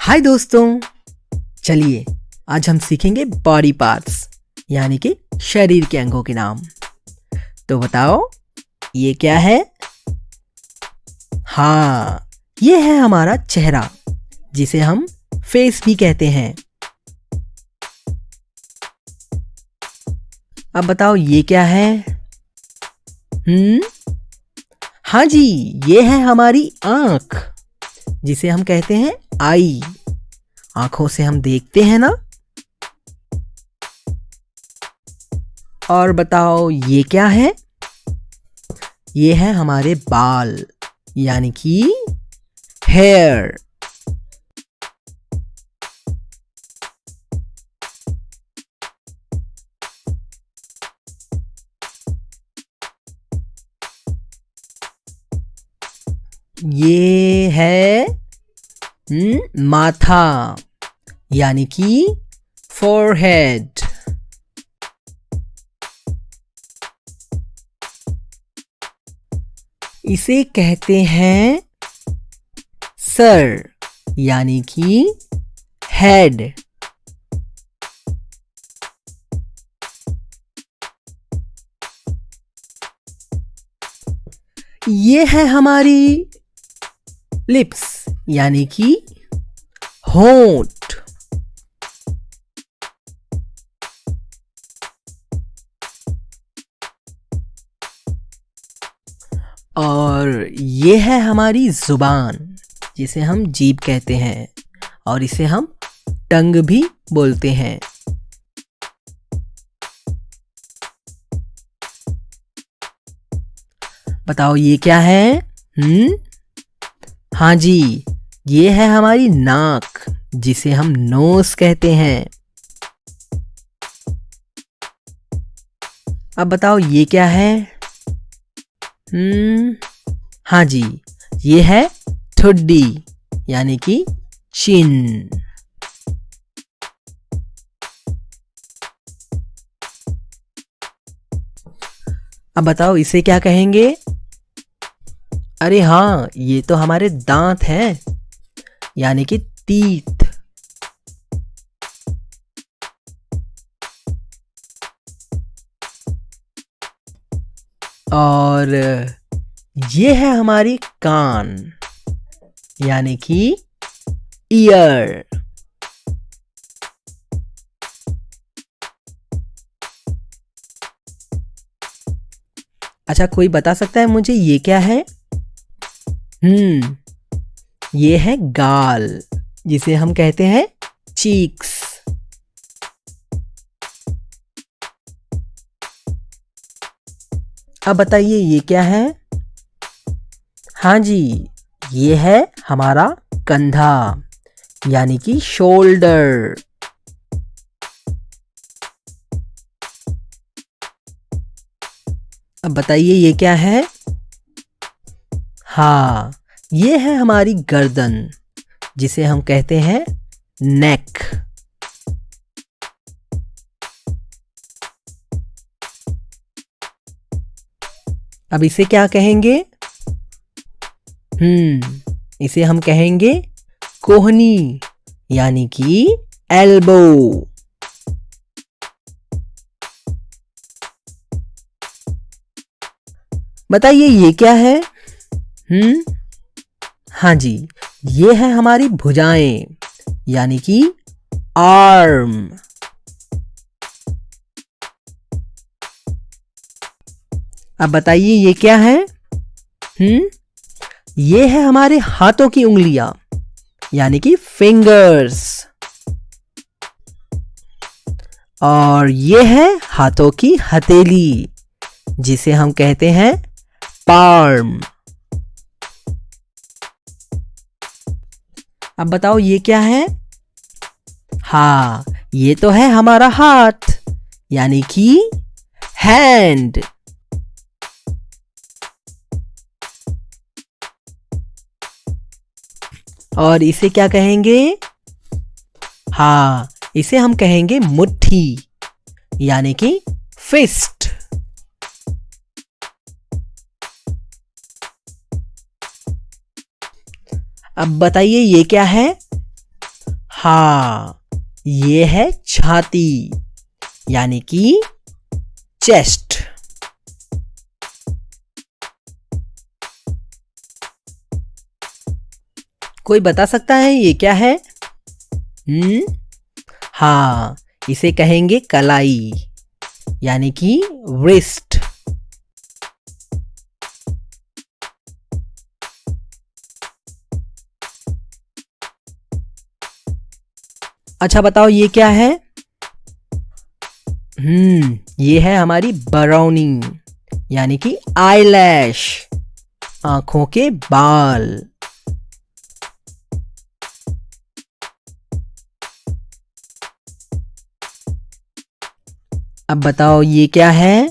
हाय दोस्तों, चलिए आज हम सीखेंगे बॉडी पार्ट्स यानी कि शरीर के अंगों के नाम। तो बताओ ये क्या है? हाँ, ये है हमारा चेहरा जिसे हम फेस भी कहते हैं। अब बताओ ये क्या है? हाँ जी, ये है हमारी आँख जिसे हम कहते हैं आई। आंखों से हम देखते हैं ना। और बताओ ये क्या है? ये है हमारे बाल यानी कि हेयर। ये है माथा यानी कि फोरहेड। इसे कहते हैं सर यानी कि हेड। ये है हमारी लिप्स यानी कि होंठ। और ये है हमारी जुबान जिसे हम जीभ कहते हैं और इसे हम टंग भी बोलते हैं। बताओ ये क्या है? हाँ जी, ये है हमारी नाक जिसे हम नोज कहते हैं। अब बताओ ये क्या है? हाँ जी, ये है ठुड्डी यानी कि चिन। अब बताओ इसे क्या कहेंगे? अरे हाँ, ये तो हमारे दांत हैं यानी कि टीथ। और ये है हमारी कान यानी कि ईयर। अच्छा, कोई बता सकता है मुझे ये क्या है? ये है गाल जिसे हम कहते हैं चीक्स। अब बताइए ये क्या है? हाँ जी, ये है हमारा कंधा यानी कि शोल्डर। अब बताइए ये क्या है? हाँ, ये है हमारी गर्दन जिसे हम कहते हैं नेक। अब इसे क्या कहेंगे? इसे हम कहेंगे कोहनी यानी कि एल्बो। बताइए ये क्या है? हाँ जी, ये है हमारी भुजाएं यानी कि आर्म। अब बताइए ये क्या है? ये है हमारे हाथों की उंगलियां यानी कि फिंगर्स। और ये है हाथों की हथेली जिसे हम कहते हैं पाल्म। अब बताओ ये क्या है? हाँ, ये तो है हमारा हाथ यानी कि हैंड। और इसे क्या कहेंगे? हाँ, इसे हम कहेंगे मुट्ठी यानी कि फिस्ट। अब बताइए ये क्या है? हाँ, ये है छाती यानी कि चेस्ट। कोई बता सकता है ये क्या है? हाँ, इसे कहेंगे कलाई यानी कि रिस्ट। अच्छा बताओ ये क्या है? ये है हमारी बरौनी यानी कि आईलैश, आंखों के बाल। अब बताओ ये क्या है?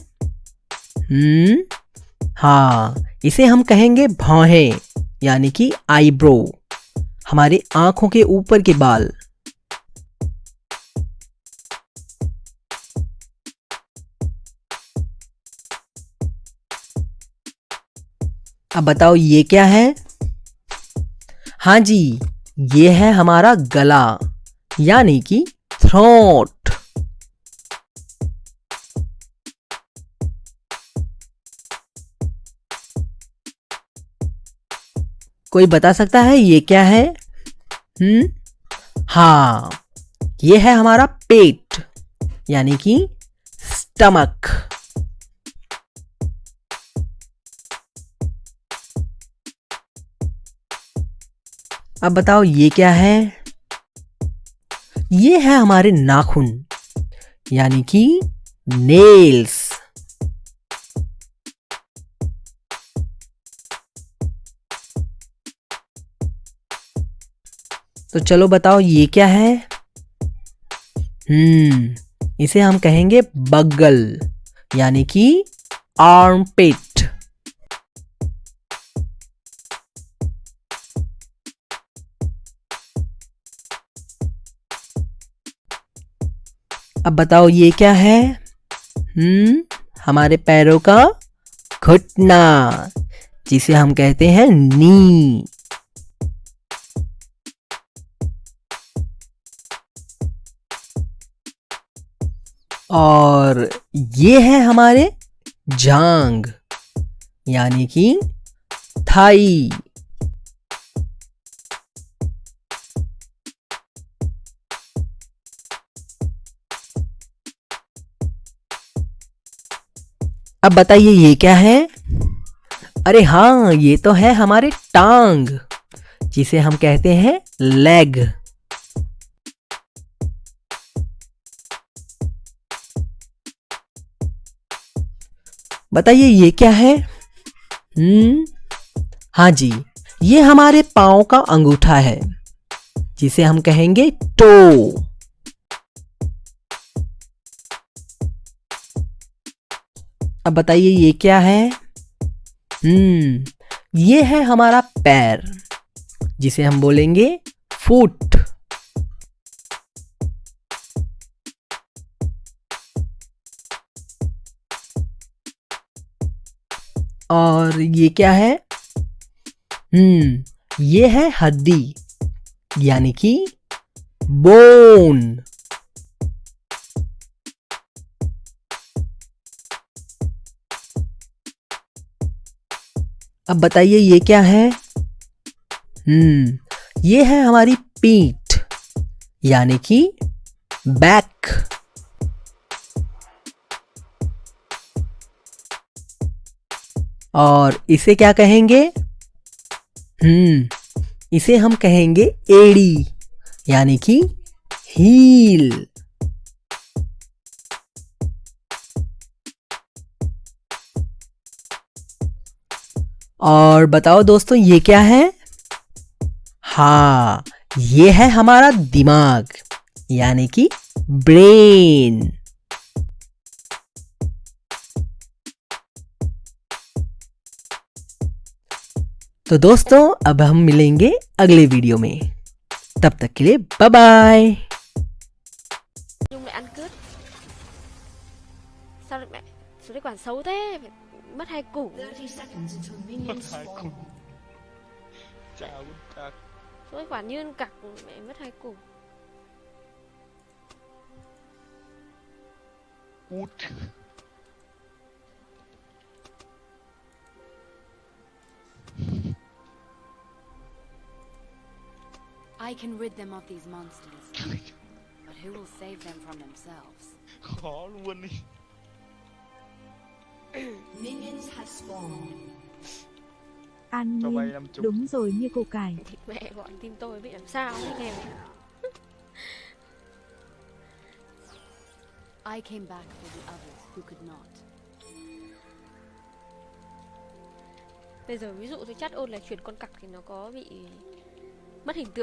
हाँ, इसे हम कहेंगे भौहें यानी कि आईब्रो, हमारे आंखों के ऊपर के बाल। अब बताओ ये क्या है? हाँ जी, ये है हमारा गला यानी कि थ्रोट। कोई बता सकता है ये क्या है? हाँ, ये है हमारा पेट यानी कि स्टमक। अब बताओ ये क्या है? ये है हमारे नाखून यानी कि नेल्स। तो चलो बताओ ये क्या है? इसे हम कहेंगे बगल यानी कि आर्मपिट। अब बताओ ये क्या है? हमारे पैरों का घुटना जिसे हम कहते हैं नी। और ये है हमारे जांग यानी कि थाई। अब बताइए ये क्या है? अरे हाँ, ये तो है हमारे टांग जिसे हम कहते हैं लेग। बताइए ये क्या है? हाँ जी, ये हमारे पांव का अंगूठा है जिसे हम कहेंगे टो। अब बताइए ये क्या है? ये है हमारा पैर जिसे हम बोलेंगे फुट। और ये क्या है? ये है हड्डी यानी कि बोन। अब बताइए ये क्या है? ये है हमारी पीठ यानी कि बैक। और इसे क्या कहेंगे? इसे हम कहेंगे एड़ी यानी कि हील। और बताओ दोस्तों ये क्या है? हाँ, ये है हमारा दिमाग यानी कि ब्रेन। तो दोस्तों अब हम मिलेंगे अगले वीडियो में, तब तक के लिए bye bye. Nhung lại ăn cướp. Sao lại mẹ số đấy quản xấu thế? Mất hai củ. Mất hai củ. Chào. Số đấy quản như ăn cặc mẹ mất hai củ. cút. I can rid them of these monsters, but who will save them from themselves? Khó luôn đi. Minions have spawned. An Cho vay Nhiên, 50. đúng rồi như củ cải. Thịt mẹ bọn team tôi bị làm sao thế nghèo. I came back for the others who could not. Bây giờ ví dụ tôi chat ôn là chuyển con cặc thì nó có bị mất hình tượng